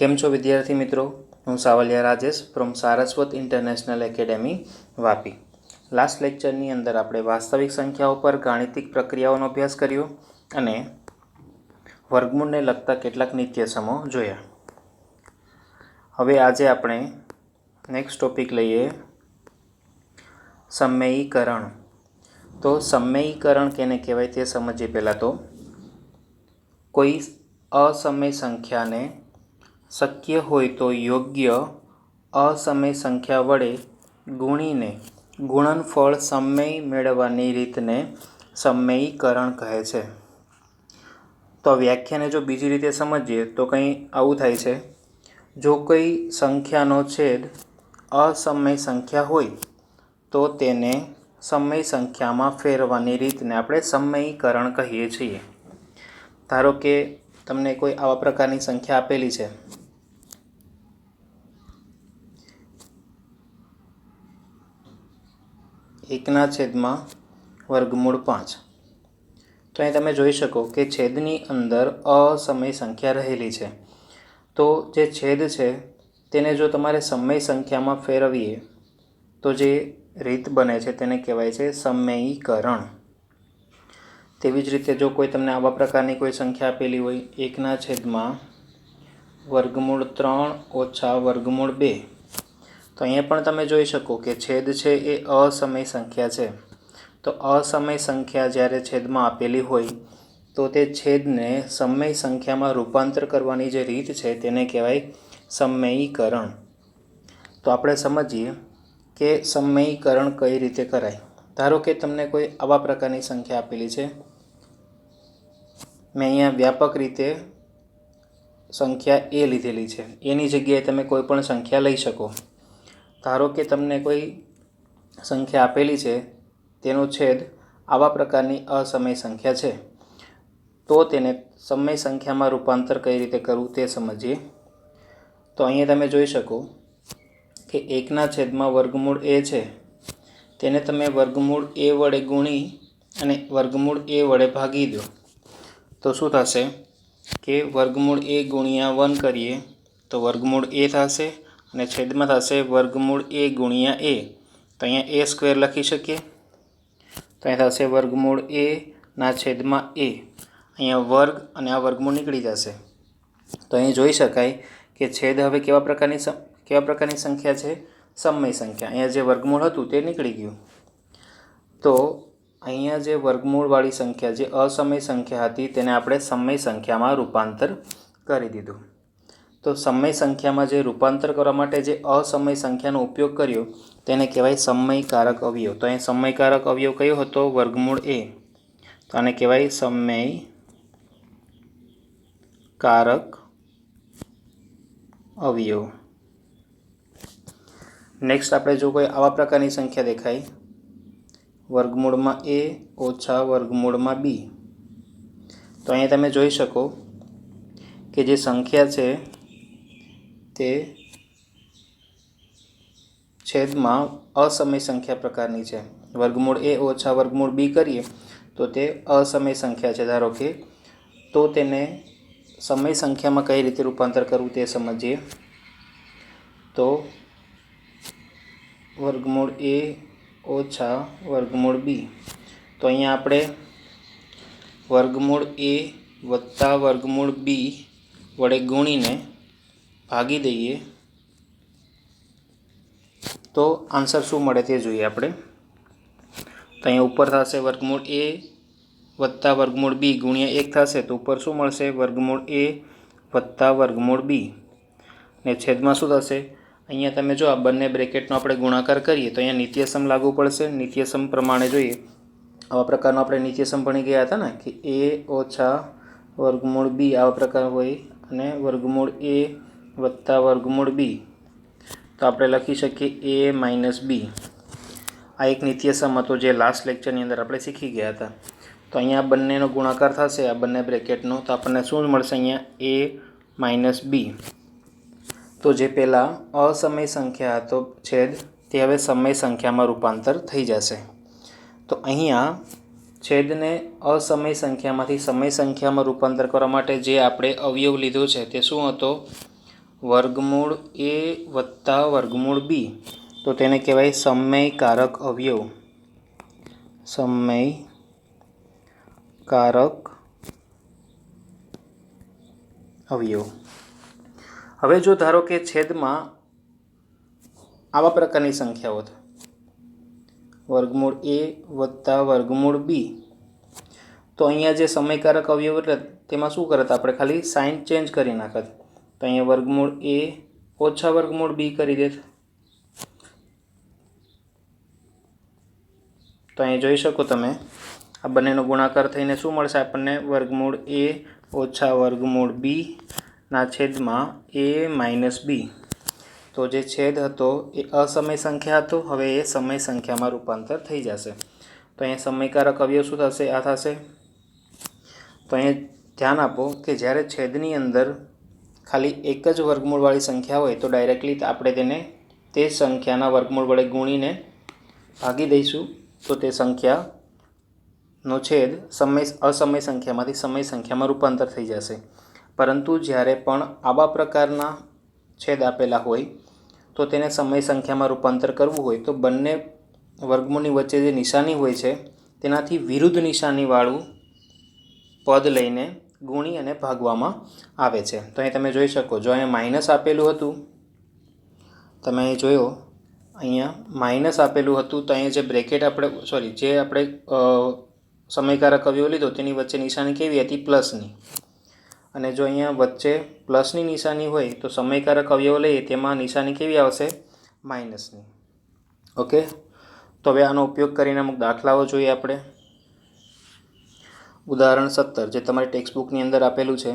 કેમ છો વિદ્યાર્થી મિત્રો? હું Savaliya Rajesh from Saraswat international academy Vapi. Last લેક્ચરની અંદર આપણે વાસ્તવિક સંખ્યાઓ પર ગાણિતિક પ્રક્રિયાઓનો અભ્યાસ કર્યો અને વર્ગમૂળને લગતા કેટલાક નિત્યસમો જોયા. હવે આજે આપણે નેક્સ્ટ ટોપિક લઈએ સમયીકરણ. તો સમયીકરણ કેને કહેવાય તે સમજીએ. પહેલાં તો કોઈ અસમય સંખ્યાને શક્ય હોય તો યોગ્ય અસમય સંખ્યા વડે ગુણીને ગુણનફળ સમય મેળવવાની રીતને સમયીકરણ કહે છે. તો વ્યાખ્યાને જો બીજી રીતે સમજીએ તો કંઈ આવું થાય છે. જો કોઈ સંખ્યાનો છેદ અસમય સંખ્યા હોય તો તેને સમય સંખ્યામાં ફેરવવાની રીતને આપણે સમયીકરણ કહીએ છીએ. ધારો કે તમને કોઈ આવા પ્રકારની સંખ્યા આપેલી છે. એકના છેદમાં વર્ગમૂળ 5. તો અહીં તમે જોઈ શકો કે છેદની અંદર અસમય સંખ્યા રહેલી છે. તો જે છેદ છે તેને જો તમારે સમય સંખ્યામાં ફેરવીએ તો જે રીત બને છે તેને કહેવાય છે સમયીકરણ. તેવી જ રીતે જો કોઈ તમને આવા પ્રકારની કોઈ સંખ્યા આપેલી હોય, એકના છેદમાં વર્ગમૂળ 3 ઓછા વર્ગમૂળ 2. તો અહીંયા પણ તમે જોઈ શકો કે છેદ છે એ અસમય સંખ્યા છે. તો અસમય સંખ્યા જ્યારે છેદમાં આપેલી હોય તો તે છેદને સમય સંખ્યામાં રૂપાંતર કરવાની જે રીત છે તેને કહેવાય સમયીકરણ. તો આપણે સમજીએ કે સમયીકરણ કઈ રીતે કરાય. ધારો કે તમને કોઈ આવા પ્રકારની સંખ્યા આપેલી છે. મેં અહીંયા વ્યાપક રીતે સંખ્યા એ લીધેલી છે. એની જગ્યાએ તમે કોઈ પણ સંખ્યા લઈ શકો. ધારો કે તમને કોઈ સંખ્યા આપેલી છે, તેનો છેદ આવા પ્રકારની અસમય સંખ્યા છે. તો તેને સમય સંખ્યામાં રૂપાંતર કઈ રીતે કરવું તે સમજીએ. તો અહીંયા તમે જોઈ શકો કે એકના છેદમાં વર્ગમૂળ એ છે, તેને તમે વર્ગમૂળ એ વડે ગુણી અને વર્ગમૂળ એ વડે ભાગી દો. તો શું થશે કે વર્ગમૂળ એ ગુણ્યા 1 કરીએ તો વર્ગમૂળ એ થશે અને છેદમાં થશે વર્ગમૂળ એ ગુણ્યા એ. તો અહીંયા એ સ્ક્વેર લખી શકીએ. તો અહીં થશે વર્ગમૂળ એ ના છેદમાં એ. અહીંયા વર્ગ અને આ વર્ગમૂળ નીકળી જશે. તો અહીં જોઈ શકાય કે છેદ હવે કેવા પ્રકારની સંખ્યા છે? સમય સંખ્યા. અહીંયા જે વર્ગમૂળ હતું તે નીકળી ગયું. તો અહીંયા જે વર્ગમૂળવાળી સંખ્યા, જે અસમય સંખ્યા હતી, તેને આપણે સમય સંખ્યામાં રૂપાંતર કરી દીધું. તો સમય સંખ્યામાં જે રૂપાંતર કરવા માટે જે અસમય સંખ્યાનો ઉપયોગ કર્યો તેને કહેવાય સમયકારક અવયવ. તો અહીં સમયકારક અવયવ કયો હતો? વર્ગમૂળ એ. તો આને કહેવાય સમયકારક અવયવ. નેક્સ્ટ આપણે જો કોઈ આવા પ્રકારની સંખ્યા દેખાય, વર્ગમૂળમાં એ ઓછા વર્ગમૂળમાં બી. તો અહીંયા તમે જોઈ શકો કે જે સંખ્યા છે તે છેદમાં અસમય સંખ્યા પ્રકારની છે. વર્ગમૂળ એ ઓછા વર્ગમૂળ બી કરીએ તો તે અસમય સંખ્યા છે ધારો કે. તો તેને સમય સંખ્યામાં કઈ રીતે રૂપાંતર કરવું તે સમજીએ. તો વર્ગમૂળ એ ઓછા વર્ગમૂળ બી. તો અહીંયા આપણે વર્ગમૂળ એ વત્તા વર્ગમૂળ બી વડે ગુણીને ભાગી દઈએ તો આન્સર શું મળે તે જોઈએ આપણે. તો અહીંયા ઉપર થશે વર્ગમૂળ એ વત્તા વર્ગમૂળ બી ગુણ્યા 1 થશે. તો ઉપર શું મળશે? વર્ગમૂળ એ વત્તા વર્ગમૂળ બી. ને છેદમાં શું થશે? અહીંયા તમે જો આ બંને બ્રેકેટનો આપણે ગુણાકાર કરીએ તો અહીંયા નિત્યસમ લાગુ પડશે. નિત્યસમ પ્રમાણે જોઈએ, આવા પ્રકારનો આપણે નિત્યસમ ભણી ગયા હતા ને કે એ ઓછા વર્ગમૂળ બી આવા પ્રકાર હોય અને વર્ગમૂળ એ વત્તા વર્ગમૂળ બી. તો આપણે લખી શકીએ એ માઇનસ બી. આ એક નિત્યસમ હતો જે લાસ્ટ લેક્ચરની અંદર આપણે શીખી ગયા હતા. તો અહીંયા બંનેનો ગુણાકાર થશે, આ બંને બ્રેકેટનો. તો આપણને શું મળશે? અહીંયા એ માઇનસ બી. તો જે પહેલાં અસમય સંખ્યા હતો છેદ, તે હવે સમય સંખ્યામાં રૂપાંતર થઈ જશે. તો અહીંયા છેદને અસમય સંખ્યામાંથી સમય સંખ્યામાં રૂપાંતર કરવા માટે જે આપણે અવયવ લીધો છે તે શું હતો? વર્ગમૂળ એ વત્તા વર્ગમૂળ બી, તો તેને કહેવાય સમયકારક અવયવ. સમયકારક અવયવ. હવે જો ધારો કે છેદમાં આવા પ્રકારની સંખ્યા હોત, વર્ગમૂળ એ વત્તા વર્ગમૂળ બી, તો અહીંયા જે સમયકારક અવયવ એટલે તેમાં શું કરત, આપણે ખાલી સાઇન ચેન્જ કરી નાખત. તો અહીંયા વર્ગમૂળ એ ઓછા વર્ગમૂળ બી કરી દેત. તો અહીંયા જોઈ શકો તમે, આ બંનેનો ગુણાકાર થઈને શું મળશે આપણને, વર્ગમૂળ એ ઓછા વર્ગમૂળ બી ના છેદમાં એ માઇનસ બી. તો જે છેદ હતો એ અસમય સંખ્યા હતો, હવે એ સમય સંખ્યામાં રૂપાંતર થઈ જશે. તો અહીંયા સમયકારક અવયવ શું થશે, આ થશે. તો અહીંયા ધ્યાન આપો કે જ્યારે છેદની અંદર ખાલી એક જ વર્ગમૂળવાળી સંખ્યા હોય તો ડાયરેક્ટલી આપણે તેને તે સંખ્યાના વર્ગમૂળ વડે ગુણીને ભાગી દઈશું, તો તે સંખ્યાનો છેદ અસમય સંખ્યામાંથી સમય સંખ્યામાં રૂપાંતર થઈ જશે. પરંતુ જ્યારે પણ આવા પ્રકારના છેદ આપેલા હોય તો તેને સમય સંખ્યામાં રૂપાંતર કરવું હોય તો બંને વર્ગમૂળની વચ્ચે જે નિશાની હોય છે તેનાથી વિરુદ્ધ નિશાનીવાળું પદ લઈને ગુણી અને ભાગવામાં આવે છે. તો અહીં તમે જોઈ શકો, જો અહીંયા માઇનસ આપેલું હતું, તમે અહીં જોયો, અહીંયા માઇનસ આપેલું હતું, તો અહીંયા જે બ્રેકેટ જે આપણે સમયકારક અવયવ લીધો તેની વચ્ચે નિશાની કેવી હતી, પ્લસની. અને જો અહીંયા વચ્ચે પ્લસની નિશાની હોય તો સમયકારક અવયવ લઈએ તેમાં નિશાની કેવી આવશે, માઇનસની. ઓકે, તો હવે આનો ઉપયોગ કરીને અમુક દાખલાઓ જોઈએ આપણે. ઉદાહરણ 17 જે તમારી ટેક્સ્ટ બુકની અંદર આપેલું છે.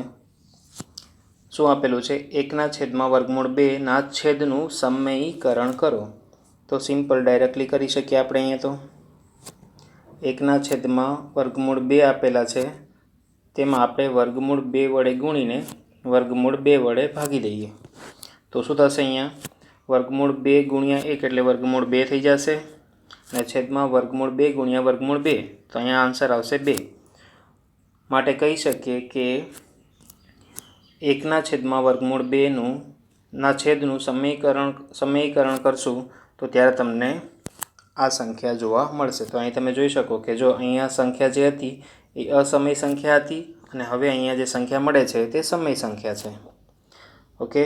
શું આપેલું છે, 1/2 વર્ગમૂળ 2 ના છેદનું સમયીકરણ કરો. તો સિમ્પલ ડાયરેક્ટલી કરી શકીએ આપણે. અહીંયા તો 1/2 વર્ગમૂળ 2 આપેલા છે, તેમાં આપણે વર્ગમૂળ 2 વડે ગુણીને વર્ગમૂળ 2 વડે ભાગી દઈએ. તો શું થશે, અહીંયા વર્ગમૂળ 2 ગુણ્યા 1 એટલે વર્ગમૂળ 2 થઈ જશે, અને છેદમાં વર્ગમૂળ 2 ગુણ્યા વર્ગમૂળ 2, તો અહીંયા આન્સર આવશે 2. માટે કહી શકીએ કે 1/2 વર્ગમૂળ 2 ના છેદનું સમયીકરણ કરશું તો ત્યારે તમને આ સંખ્યા જોવા મળશે. તો અહીં તમે જોઈ શકો કે જો અહીંયા સંખ્યા જે હતી એ અસમય સંખ્યા હતી, અને હવે અહીંયા જે સંખ્યા મળે છે તે સમય સંખ્યા છે. ઓકે,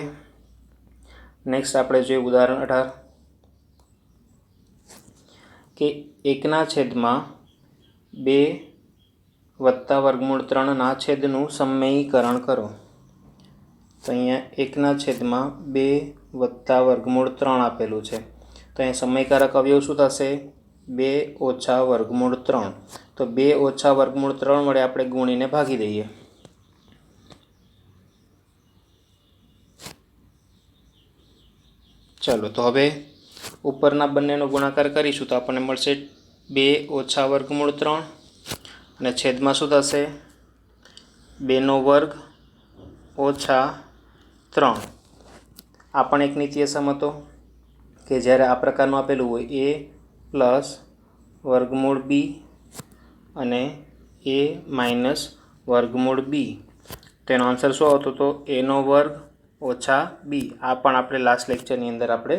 નેક્સ્ટ આપણે જોઈએ ઉદાહરણ 18 કે 1/2 વત્તા વર્ગમૂળ 3 ના છેદનું સમયીકરણ કરો. તો અહીંયા 1/2 વત્તા વર્ગમૂળ 3 આપેલું છે. તો અહીંયા સમયકારક અવયવ શું થશે, 2 ઓછા વર્ગમૂળ 3. તો 2 ઓછા વર્ગમૂળ 3 વડે આપણે ગુણીને ભાગી દઈએ. ચલો, તો હવે ઉપરના બંનેનો ગુણાકાર કરીશું તો આપણને મળશે 2 ઓછા વર્ગમૂળ 3, અને છેદમાં શું થશે, 2 વર્ગ ઓછા 3. આ પણ એક નિત્યસમ હતો કે જ્યારે આ પ્રકારનું આપેલું હોય a પ્લસ વર્ગમૂળ બી અને a માઇનસ વર્ગમૂળ બી, તેનો આન્સર શું આવતો હતો, a² ઓછા બી. આ પણ આપણે લાસ્ટ લેક્ચરની અંદર આપણે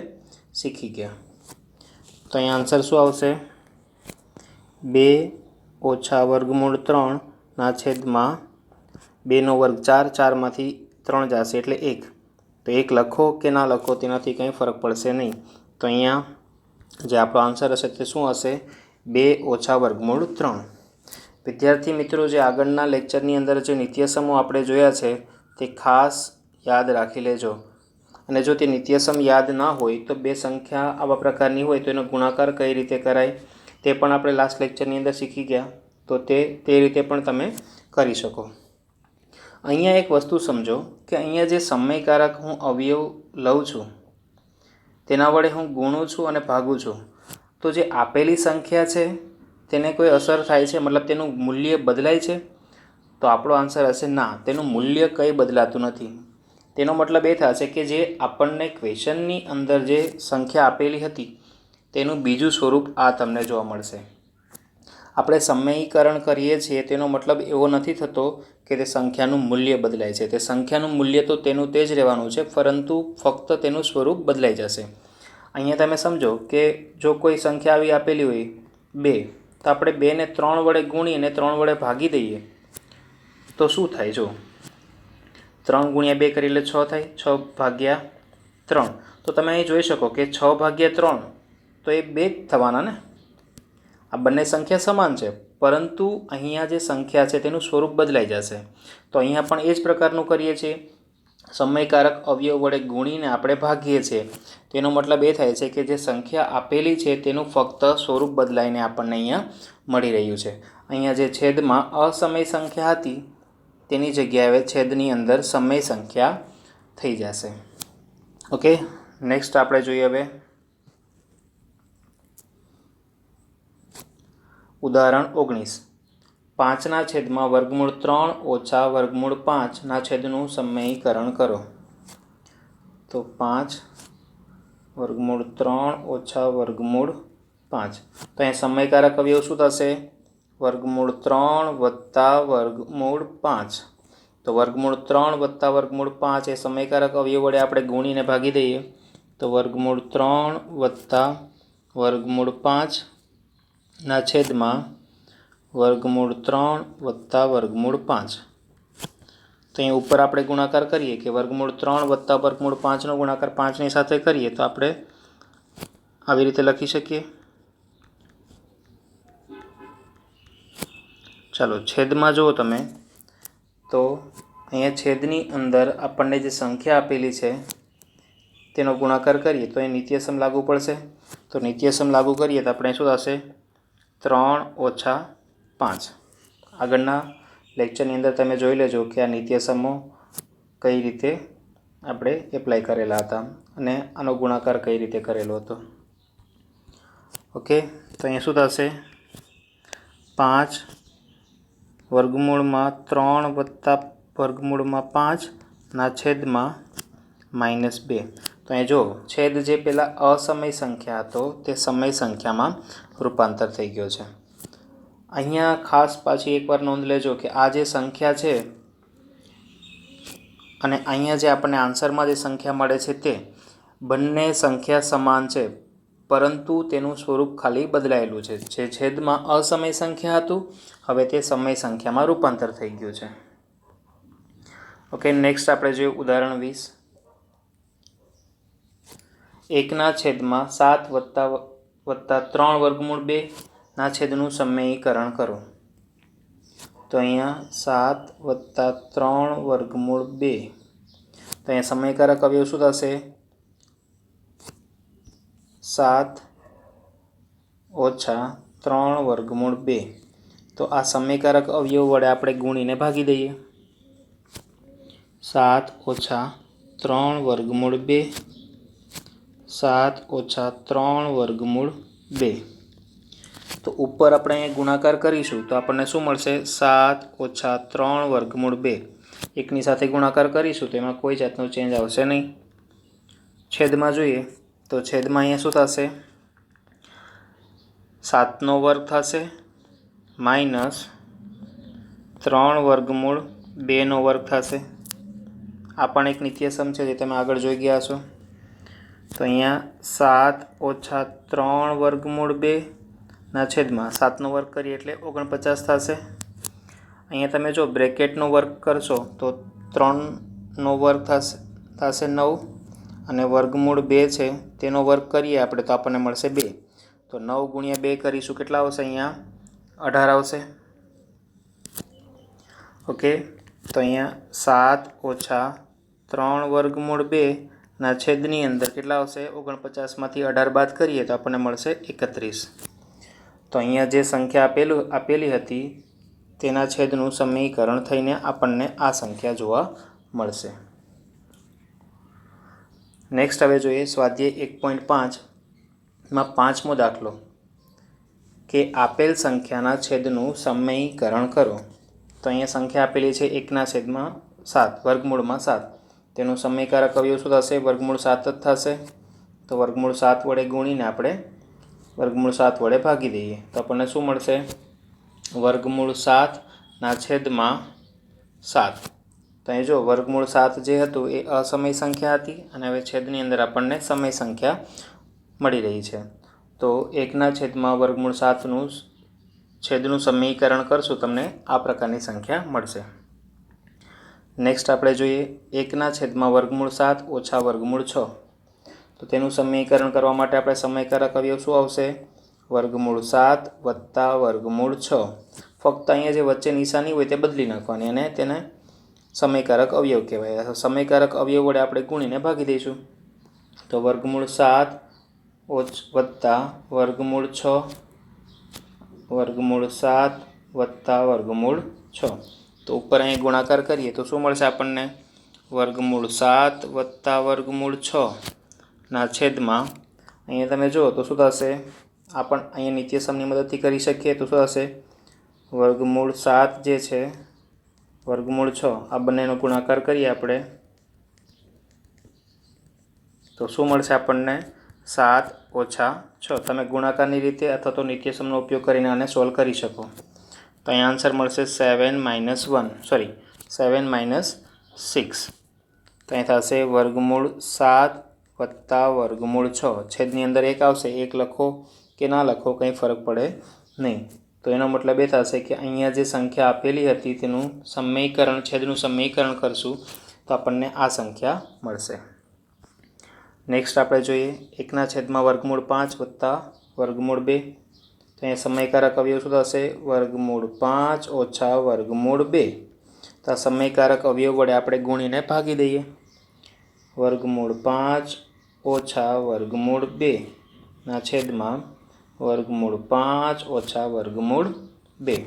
શીખી ગયા. તો અહીંયા આન્સર શું આવશે, 2 ઓછા વર્ગમૂળ 3 ના છેદમાં 2 વર્ગ 4, 4માંથી 3 જશે એટલે 1. તો 1 લખો કે ના લખો તેનાથી કંઈ ફરક પડશે નહીં. તો અહીંયા જે આપણો આન્સર હશે તે શું હશે, 2 ઓછા વર્ગમૂળ 3. વિદ્યાર્થી મિત્રો, જે આગળના લેક્ચરની અંદર જે નિત્યસમો આપણે જોયા છે તે ખાસ યાદ રાખી લેજો. અને જો તે નિત્યસમ યાદ ના હોય તો બે સંખ્યા આવા પ્રકારની હોય તો એનો ગુણાકાર કઈ રીતે કરાય તે પણ આપણે લાસ્ટ લેક્ચરની અંદર શીખી ગયા. તો તે રીતે પણ તમે કરી શકો. અહીંયા એક વસ્તુ સમજો કે અહીંયા જે સમયકારક હું અવયવ લઉં છું તેના વડે હું ગુણું છું અને ભાગું છું, તો જે આપેલી સંખ્યા છે તેને કોઈ અસર થાય છે, મતલબ તેનું મૂલ્ય બદલાય છે? તો આપણો આન્સર હશે ના, તેનું મૂલ્ય કંઈ બદલાતું નથી. તેનો મતલબ એ થશે કે જે આપણને ક્વેશ્ચનની અંદર જે સંખ્યા આપેલી હતી તેનું બીજું સ્વરૂપ આ તમને જોવા મળશે. આપણે સમયીકરણ કરીએ છીએ તેનો મતલબ એવો નથી થતો કે તે સંખ્યાનું મૂલ્ય બદલાય છે. તે સંખ્યાનું મૂલ્ય તો તેનું તે જ રહેવાનું છે, પરંતુ ફક્ત તેનું સ્વરૂપ બદલાઈ જશે. અહીંયા તમે સમજો કે જો કોઈ સંખ્યા આવી આપેલી હોય 2, તો આપણે 2ને 3 વડે ગુણીને 3 વડે ભાગી દઈએ તો શું થાય? જો 3 ગુણ્યા 2 કરી એટલે 6 થાય, 6 ભાગ્યા 3. તો તમે અહીં જોઈ શકો કે 6 ભાગ્યા 3 તો એ 2 જ થવાના ને. આ બંને સંખ્યા સમાન છે, પરંતુ અહીંયા જે સંખ્યા છે તેનું સ્વરૂપ બદલાઈ જશે. તો અહીંયા પણ એ જ પ્રકારનું કરીએ છીએ. સમયકારક અવયવ વડે ગુણીને આપણે ભાગીએ છીએ. તેનો મતલબ એ થાય છે કે જે સંખ્યા આપેલી છે તેનું ફક્ત સ્વરૂપ બદલાઈને આપણને અહીંયા મળી રહ્યું છે. અહીંયા જે છેદમાં અસમય સંખ્યા હતી તેની જગ્યાએ છેદની અંદર સમય સંખ્યા થઈ જશે. ઓકે, નેક્સ્ટ આપણે જોઈએ હવે ઉદાહરણ 19. 5ના છેદમાં વર્ગમૂળ 3 ઓછા વર્ગમૂળ 5ના છેદનું સમયીકરણ કરો. તો 5 વર્ગમૂળ 3 ઓછા વર્ગમૂળ 5. તો અહીં સમયકારક અવયવ શું થશે? વર્ગમૂળ 3 વત્તા વર્ગમૂળ 5. તો વર્ગમૂળ 3 વત્તા વર્ગમૂળ 5 એ સમયકારક અવયવ વડે આપણે ગુણીને ભાગી દઈએ તો વર્ગમૂળ 3 વત્તા વર્ગમૂળ 5ના છેદમાં વર્ગમૂળ 3 વત્તા વર્ગમૂળ 5. તો અહીં ઉપર આપણે ગુણાકાર કરીએ કે વર્ગમૂળ 3 વત્તા વર્ગમૂળ 5નો ગુણાકાર 5ની સાથે કરીએ તો આપણે આવી રીતે લખી શકીએ. ચાલો છેદમાં જુઓ તમે તો અહીંયા છેદની અંદર આપણને જે સંખ્યા આપેલી છે તેનો ગુણાકાર કરીએ તો એ નિત્યસમ લાગુ પડશે. તો નિત્યસમ લાગુ કરીએ તો આપણે શું થશે? 3 ઓછા 5. આગળના લેક્ચરની અંદર તમે જોઈ લેજો કે આ નિત્યસમો કઈ રીતે આપણે એપ્લાય કરેલા હતા અને આનો ગુણાકાર કઈ રીતે કરેલો હતો. ઓકે, તો અહીંયા શું થશે? 5 વર્ગમૂળમાં 3 વત્તા વર્ગમૂળમાં 5ના છેદમાં -2. તો અહીં જો છેદ જે પહેલાં અસમય સંખ્યા હતો તે સમય સંખ્યામાં રૂપાંતર થઈ ગયો છે. અહીંયા ખાસ પાછી એકવાર નોંધ લેજો કે આ જે સંખ્યા છે અને અહીંયા જે આપણને આન્સરમાં જે સંખ્યા મળે છે તે બંને સંખ્યા સમાન છે, પરંતુ તેનું સ્વરૂપ ખાલી બદલાયેલું છે. જે છેદમાં અસમય સંખ્યા હતું હવે તે સમય સંખ્યામાં રૂપાંતર થઈ ગયું છે. ઓકે, નેક્સ્ટ આપણે જોઈએ ઉદાહરણ 20. 1ના છેદમાં 7 વત્તા 3 વર્ગમૂળ 2ના છેદનું સમયીકરણ કરો. તો અહીંયા 7 વત્તા 3 વર્ગમૂળ 2. તો અહીંયા સમયકારક અવયવ શું થશે? 7 ઓછા 3 વર્ગમૂળ 2. તો આ સમયકારક અવયવ વડે આપણે ગુણીને ભાગી દઈએ. 7 ઓછા 3 વર્ગમૂળ 2 7 ઓછા 3 વર્ગમૂળ 2. તો ઉપર આપણે અહીંયા ગુણાકાર કરીશું તો આપણને શું મળશે? 7 ઓછા 3 વર્ગમૂળ 2. એકની સાથે ગુણાકાર કરીશું તો એમાં કોઈ જાતનો ચેન્જ આવશે નહીં. છેદમાં જોઈએ તો છેદમાં અહીંયા શું થશે? 7નો વર્ગ થશે માઇનસ 3 વર્ગમૂળ 2નો વર્ગ થશે. આ પણ એક નિત્યસમ છે જે તમે આગળ જોઈ ગયા છો. તો અહીંયા 7 ઓછા 3 વર્ગમૂળ 2ના છેદમાં 7નો વર્ગ કરીએ એટલે 49 થશે. અહીંયા તમે જો બ્રેકેટનો વર્ગ કરશો તો 3નો વર્ગ થશે 9 અને વર્ગમૂળ 2 છે તેનો વર્ગ કરીએ આપણે તો આપણને મળશે 2. તો 9 ગુણ્યા 2 કરીશું કેટલા આવશે? અહીંયા 18 આવશે. ઓકે, તો અહીંયા 7 ઓછા 3 વર્ગમૂળ 2ના છેદની અંદર કેટલા આવશે? 49માંથી 18 બાદ કરીએ તો આપણને મળશે 31. તો અહીંયા જે સંખ્યા આપેલી હતી તેના છેદનું સમીકરણ થઈને આપણને આ સંખ્યા જોવા મળશે. નેક્સ્ટ હવે જોઈએ સ્વાધ્યાય 1.5માં 5મો દાખલો કે આપેલ સંખ્યાના છેદનું સમયીકરણ કરો. તો અહીંયા સંખ્યા આપેલી છે 1/7 વર્ગમૂળમાં 7. તેનું સમયકારક અવયવ શું થશે? વર્ગમૂળ 7 જ થશે. તો વર્ગમૂળ 7 વડે ગુણીને આપણે વર્ગમૂળ 7 વડે ભાગી દઈએ તો આપણને શું મળશે? વર્ગમૂળ 7/7. તો અહીં જો વર્ગમૂળ 7 જે હતું એ અસમય સંખ્યા હતી અને હવે છેદની અંદર આપણને સમય સંખ્યા મળી રહી છે. તો 1/વર્ગમૂળ 7નું છેદનું સમીકરણ કરશું તમને આ પ્રકારની સંખ્યા મળશે. નેક્સ્ટ આપણે જોઈએ 1/વર્ગમૂળ 7 ઓછા વર્ગમૂળ 6. તો તેનું સમીકરણ કરવા માટે આપણે સમયકારક અવયવ શું આવશે? વર્ગમૂળ 7 વત્તા વર્ગમૂળ 6. ફક્ત અહીંયા જે વચ્ચે નિશાની હોય તે બદલી નાખવાની અને તેને સમયકારક અવયવ કહેવાય. સમયકારક અવયવ વડે આપણે ગુણીને ભાગી દઈશું. તો વર્ગમૂળ 7 વત્તા વર્ગમૂળ 6, વર્ગમૂળ 7 વત્તા વર્ગમૂળ 6. તો ઉપર અહીં ગુણાકાર કરીએ તો શું મળશે આપણને? વર્ગમૂળ 7 વત્તા વર્ગમૂળ 6ના છેદમાં અહીંયા તમે જુઓ તો શું થશે? અહીંયા નિત્યસમની મદદથી કરી શકીએ તો શું થશે? વર્ગમૂળ 7 જે છે વર્ગમૂળ 6 આ બંનેનો ગુણાકાર કરીએ આપણે તો શું મળશે આપણને? 7 ઓછા 6. તમે ગુણાકારની રીતે અથવા તો નિત્યસમનો ઉપયોગ કરીને આને સોલ્વ કરી શકો. તો અહીં આન્સર મળશે 7 - 6. તો અહીં થશે વર્ગમૂળ 7 વત્તા વર્ગમૂળ 6. છેદની અંદર 1 આવશે, 1 લખો કે ના લખો કંઈ ફરક પડે નહીં. તો એનો મતલબ એ થશે કે અહીંયા જે સંખ્યા આપેલી હતી તેનું છેદનું સમીકરણ કરશું તો આપણને આ સંખ્યા મળશે. નેક્સ્ટ આપણે જોઈએ 1/વર્ગમૂળ 5 વત્તા વર્ગમૂળ 2. તો અહીંયા સમયકારક અવયવ શું થશે? વર્ગમૂળ 5 ઓછા વર્ગમૂળ 2. તો આ સમયકારક અવયવ વડે આપણે ગુણીને ભાગી દઈએ. વર્ગમૂળ 5 ઓછા વર્ગમૂળ 2ના છેદમાં વર્ગમૂળ 5 ઓછા વર્ગમૂળ 2.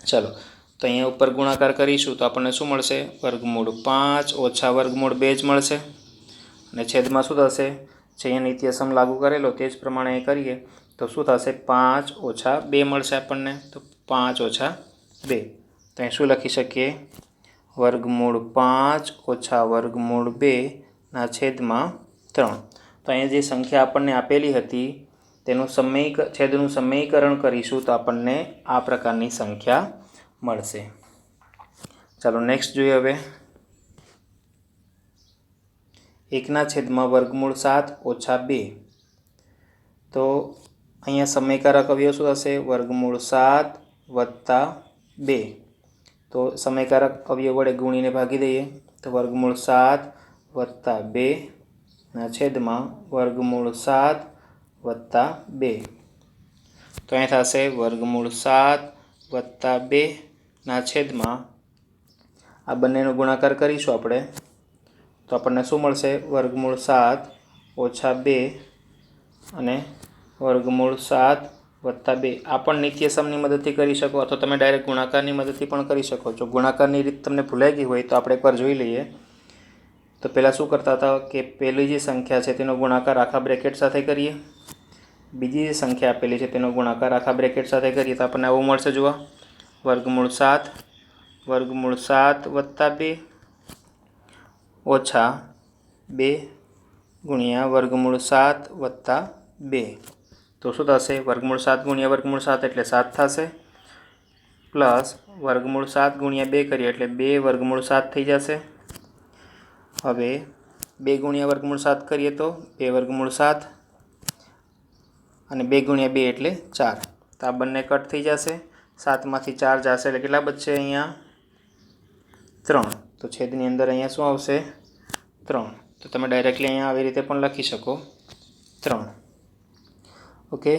ચાલો તો અહીંયા ઉપર ગુણાકાર કરીશું તો આપણને શું મળશે? વર્ગમૂળ 5 ઓછા વર્ગમૂળ 2 જ મળશે. અને છેદમાં શું થશે? જે અહીંયા નિત્યસમ લાગુ કરેલો તે જ પ્રમાણે કરીએ તો શું થશે? 5 ઓછા 2 મળશે આપણને. તો 5 ઓછા 2. તો અહીં શું લખી શકીએ? વર્ગમૂળ 5 ઓછા વર્ગમૂળ 2ના છેદમાં 3. તો અહીંયા જે સંખ્યા આપણને આપેલી હતી તેનું છેદનું સમીકરણ કરીશું તો આપણને આ પ્રકારની સંખ્યા મળશે. ચાલો નેક્સ્ટ જોઈએ હવે 1/વર્ગમૂળ 7 ઓછા 2. તો અહીંયા સમયકારક અવયવ શું થશે? વર્ગમૂળ 7 વત્તા 2. તો સમયકારક અવયવ વડે ગુણીને ભાગી દઈએ તો વર્ગમૂળ 7 વત્તા 2ના છેદમાં વર્ગમૂળ 7 વત્તા 2. તો અહીં થશે વર્ગમૂળ 7 વત્તા 2ના છેદમાં આ બંનેનો ગુણાકાર કરીશું આપણે તો આપણને શું મળશે? વર્ગમૂળ 7 ઓછા 2 અને વર્ગમૂળ 7 વત્તા 2. આ પણ નિત્યસમની મદદથી કરી શકો અથવા તમે ડાયરેક્ટ ગુણાકારની મદદથી પણ કરી શકો. જો ગુણાકારની રીત તમને ભૂલાઈ ગઈ હોય તો આપણે એકવાર જોઈ લઈએ. તો પહેલાં શું કરતા હતા કે પહેલી જે સંખ્યા છે તેનો ગુણાકાર આખા બ્રેકેટ સાથે કરીએ, બીજી જે સંખ્યા આપેલી છે તેનો ગુણાકાર આખા બ્રેકેટ સાથે કરીએ તો આપણને આવું મળશે. જુઓ વર્ગમૂળ 7 વત્તા 2 ઓછા 2 ગુણ્યા વર્ગમૂળ 7 વત્તા 2. તો શું થશે? વર્ગમૂળ 7 ગુણ્યા વર્ગમૂળ 7 એટલે 7 થશે, પ્લસ વર્ગમૂળ 7 ગુણ્યા 2 કરીએ એટલે 2 વર્ગમૂળ 7 થઈ જશે. હવે 2 ગુણ્યા વર્ગમૂળ 7 કરીએ તો 2 વર્ગમૂળ 7 અને 2 ગુણ્યા 2 એટલે 4. તો આ બંને કટ થઈ જશે. 7માંથી 4 જશે એટલે કેટલા બચશે? અહીંયા 3. તો છેદની અંદર અહીંયા શું આવશે? 3. તો તમે ડાયરેક્ટલી અહીંયા આવી રીતે પણ લખી શકો 3. ઓકે,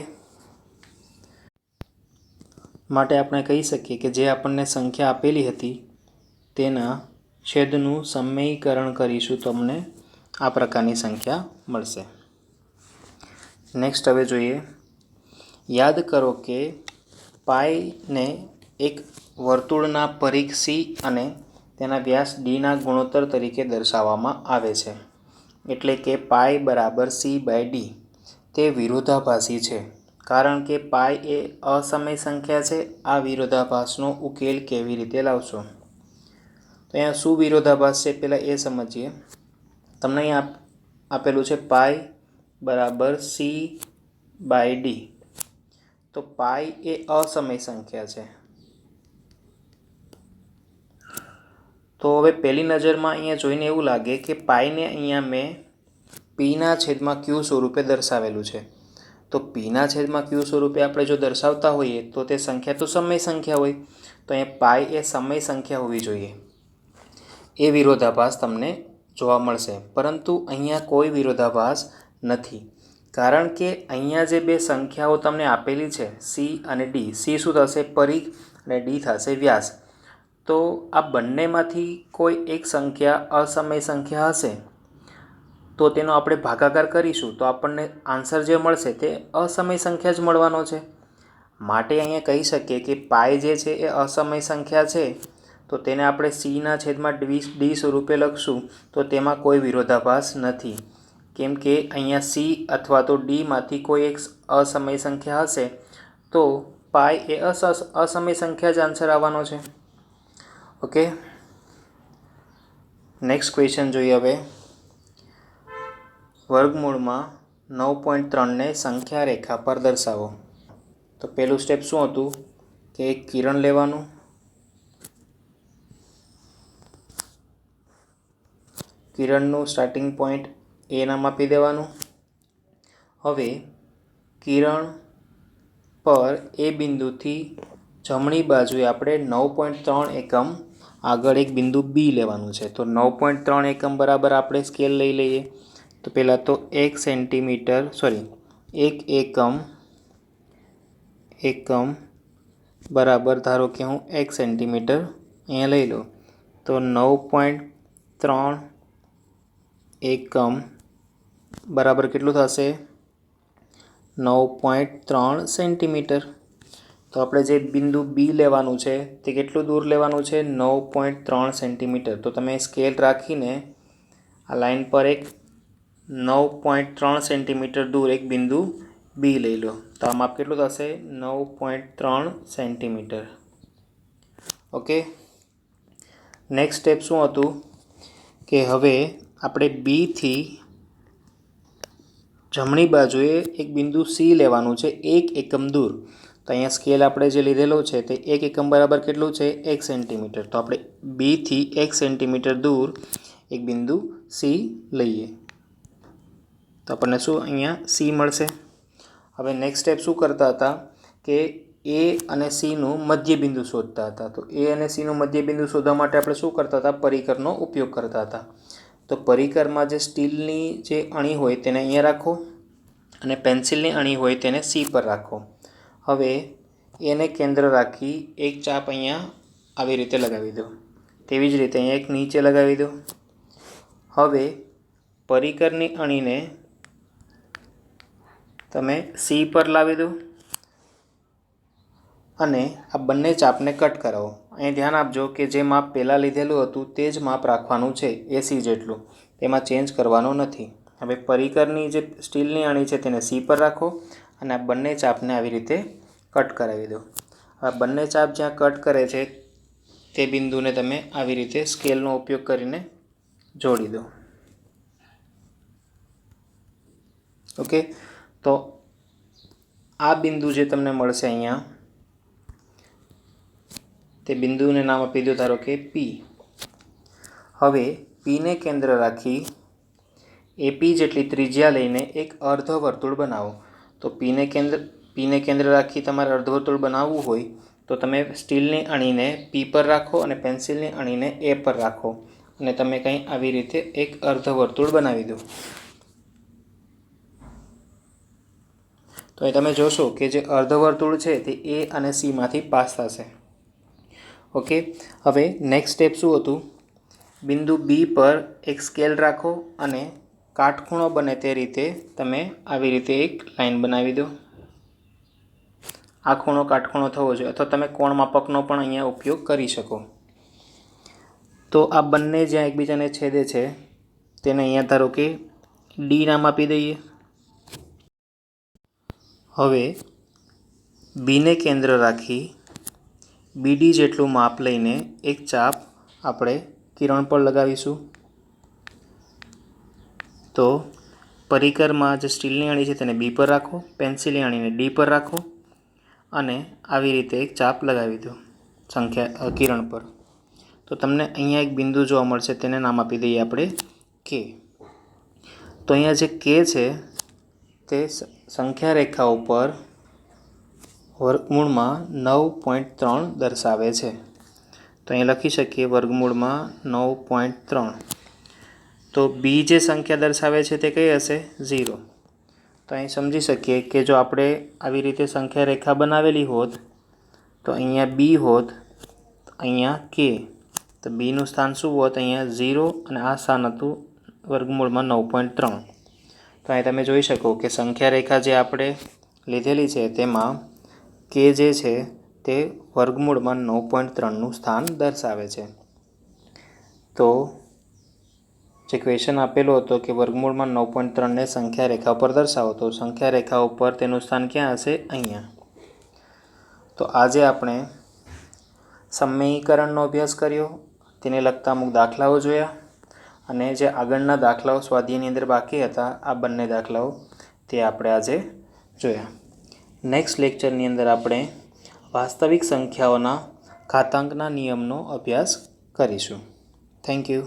માટે આપણે કહી શકીએ કે જે આપણને સંખ્યા આપેલી હતી તેના છેદનું સમીકરણ કરીશું તો અમને આ પ્રકારની સંખ્યા મળશે. નેક્સ્ટ હવે જોઈએ યાદ કરો કે પાઈને એક વર્તુળના પરિઘ સી અને તેના વ્યાસ ડીના ગુણોત્તર તરીકે દર્શાવવામાં આવે છે. એટલે કે પાઈ બરાબર C/D. તે વિરોધાભાસી છે કારણ કે પાઈ એ અસમય સંખ્યા છે. આ વિરોધાભાસનો ઉકેલ કેવી રીતે લાવશો? તો અહીંયા શું વિરોધાભાસ છે પહેલાં એ સમજીએ. તમને અહીંયા આપેલું છે પાઈ બરાબર C/D. તો પાઈ એ અસમય સંખ્યા છે. તો હવે પહેલી નજરમાં અહીંયા જોઈને એવું લાગે કે પાઈને અહીંયા મેં પીના છેદમાં ક્યુ સ્વરૂપે દર્શાવેલું છે. તો પીના છેદમાં ક્યુ સ્વરૂપે આપણે જો દર્શાવતા હોઈએ તો તે સંખ્યા તો સમય સંખ્યા હોય. તો અહીંયા પાઈ એ સમય સંખ્યા હોવી જોઈએ. એ વિરોધાભાસ તમને જોવા મળશે, પરંતુ અહીંયા કોઈ વિરોધાભાસ નથી. કારણ કે અહીંયા જે બે સંખ્યાઓ તમને આપેલી છે સી અને ડી, સી શું થશે? પરિઘ, અને ડી થશે વ્યાસ. તો આ બંનેમાંથી કોઈ એક સંખ્યા અસમય સંખ્યા હશે તો તેનો આપણે ભાગાકાર કરીશું તો આપણને આન્સર જે મળશે તે અસમય સંખ્યા જ મળવાનો છે. માટે અહીંયા કહી શકીએ કે પાઈ જે છે એ અસમય સંખ્યા છે. તો તેને આપણે સીના છેદમાં ડી સ્વરૂપે લખશું તો તેમાં કોઈ વિરોધાભાસ નથી. કેમ કે અહીંયા સી અથવા તો ડીમાંથી કોઈ એક અસમય સંખ્યા હશે તો પાઈ એ અસમય સંખ્યા જ આન્સર આવવાનો છે. ઓકે, નેક્સ્ટ ક્વેશ્ચન જોઈએ હવે. વર્ગમૂળમાં 9.3ને સંખ્યા રેખા પર દર્શાવો. તો પહેલું સ્ટેપ શું હતું કે એક કિરણ લેવાનું, કિરણનું સ્ટાર્ટિંગ પોઈન્ટ એ નામ આપી દેવાનું. હવે કિરણ પર એ બિંદુથી જમણી બાજુએ આપણે 9.3 એકમ આગળ એક બિંદુ બી લેવાનું છે. તો 9.3 એકમ બરાબર આપણે સ્કેલ લઈ લઈએ. તો પહેલાં તો 1 સેન્ટીમીટર એક એકમ બરાબર ધારો કે હું 1 સેન્ટીમીટર અહીંયા લઈ લઉં. તો 9.3 એકમ બરાબર કેટલું થશે? 9.3 સેન્ટીમીટર. તો આપણે જે બિંદુ બી લેવાનું છે તે કેટલું દૂર લેવાનું છે? 9.3 સેન્ટીમીટર. તો તમે સ્કેલ રાખીને આ લાઈન પર એક 9.3 સેન્ટીમીટર દૂર એક બિંદુ બી લઈ લો. તો આ માપ કેટલું થશે? 9.3 સેન્ટીમીટર. ઓકે, નેક્સ્ટ સ્ટેપ શું હતું કે હવે આપણે બીથી જમણી બાજુએ એક બિંદુ સી લેવાનું છે 1 એકમ દૂર. તો અહીંયા સ્કેલ આપણે જે લીધેલો છે તે 1 એકમ બરાબર કેટલું છે? 1 સેન્ટીમીટર. તો આપણે બીથી 1 સેન્ટીમીટર દૂર એક બિંદુ સી લઈએ તો આપણને શું અહીંયા સી મળશે. હવે નેક્સ્ટ સ્ટેપ શું કરતા હતા કે એ અને સીનું મધ્યબિંદુ શોધતા હતા. તો એ અને સીનું મધ્યબિંદુ શોધવા માટે આપણે શું કરતા હતા? પરિકરનો ઉપયોગ કરતા હતા. તો પરિકરમાં જે સ્ટીલની જે અણી હોય તેને અહીંયા રાખો અને પેન્સિલની અણી હોય તેને સી પર રાખો. હવે એને કેન્દ્ર રાખી એક ચાપ અહીંયા આવી રીતે લગાવી દો. તેવી જ રીતે અહીંયા એક નીચે લગાવી દો. હવે પરિકરની અણીને તમે સી પર લાવી દો અને આ બંને ચાપને કટ કરાવો. અહીં ધ્યાન આપજો કે જે માપ પહેલાં લીધેલું હતું તે જ માપ રાખવાનું છે, એસી જેટલું, તેમાં ચેન્જ કરવાનો નથી. હવે પરિકરની જે સ્ટીલની અણી છે તેને સી પર રાખો અને આ બંને ચાપને આવી રીતે કટ કરાવી દો. આ બંને ચાપ જ્યાં કટ કરે છે તે બિંદુને તમે આવી રીતે સ્કેલનો ઉપયોગ કરીને જોડી દો. ઓકે, તો આ બિંદુ જે તમને મળશે અહીંયા તે બિંદુને નામ આપી દો ધારો કે પી. હવે પીને કેન્દ્ર રાખી એપી જેટલી ત્રિજ્યા લઈને એક અર્ધવર્તુળ બનાવો. તો પીને કેન્દ્ર રાખી તમારે અર્ધવર્તુળ બનાવવું હોય તો તમે સ્ટીલની અણીને પી પર રાખો અને પેન્સિલની અણીને એ પર રાખો અને તમે કંઈ આવી રીતે એક અર્ધવર્તુળ બનાવી દો. તો એ તમે જોશો કે જે અર્ધવર્તુળ છે તે એ અને સીમાંથી પાસ થશે. ઓકે, હવે નેક્સ્ટ સ્ટેપ શું હતું? બિંદુ બી પર એક સ્કેલ રાખો અને કાટખૂણો બને તે રીતે તમે આવી રીતે એક લાઈન બનાવી દો. આ ખૂણો કાટખૂણો થવો જોઈએ, અથવા તમે કોણ માપકનો પણ અહીંયા ઉપયોગ કરી શકો. તો આ બંને જ્યાં એકબીજાને છેદે છે તેને અહીંયા ધારો કે ડી નામ આપી દઈએ. હવે બીને કેન્દ્ર રાખી બીડી જેટલું માપ લઈને એક ચાપ આપણે કિરણ પર લગાવીશું. તો પરિકરમાં જે સ્ટીલની અણી છે તેને બી પર રાખો, પેન્સિલની અણીને ડી પર રાખો અને આવી રીતે એક ચાપ લગાવી દો સંખ્યા કિરણ પર, તો તમને અહીંયા એક બિંદુ જોવા મળશે, તેને નામ આપી દઈએ આપણે કે. તો અહીંયા જે કે છે તે સંખ્યા રેખા ઉપર વર્ગમૂળમાં 9.3 દર્શાવે છે. તો અહીં લખી શકીએ વર્ગમૂળમાં 9.3. તો બી જે સંખ્યા દર્શાવે છે તે કઈ હશે? 0. તો અહીં સમજી શકીએ કે જો આપણે આવી રીતે સંખ્યા રેખા બનાવેલી હોત તો અહીંયા બી હોત, અહીંયા કે, તો બીનું સ્થાન શું હોત? અહીંયા 0 અને આ સ્થાન હતું વર્ગમૂળમાં 9.3. તો અહીં તમે જોઈ શકો કે સંખ્યા રેખા જે આપણે લીધેલી છે તેમાં કે જે છે તે વર્ગમૂળમાં 9.3નું સ્થાન દર્શાવે છે. તો જે ક્વેશ્ચન આપેલો હતો કે વર્ગમૂળમાં 9.3ને સંખ્યા રેખા ઉપર દર્શાવો, તો સંખ્યા રેખા ઉપર તેનું સ્થાન ક્યાં હશે? અહીંયા. તો આજે આપણે સમયીકરણનો અભ્યાસ કર્યો, તેને લગતા અમુક દાખલાઓ જોયા, અને જે આગળના દાખલાઓ સ્વાધ્યાયની અંદર બાકી હતા આ બંને દાખલાઓ તે આપણે આજે જોયા. નેક્સ્ટ લેક્ચરની અંદર આપણે વાસ્તવિક સંખ્યાઓના ઘાતાંકના નિયમનો અભ્યાસ કરીશું. Thank you.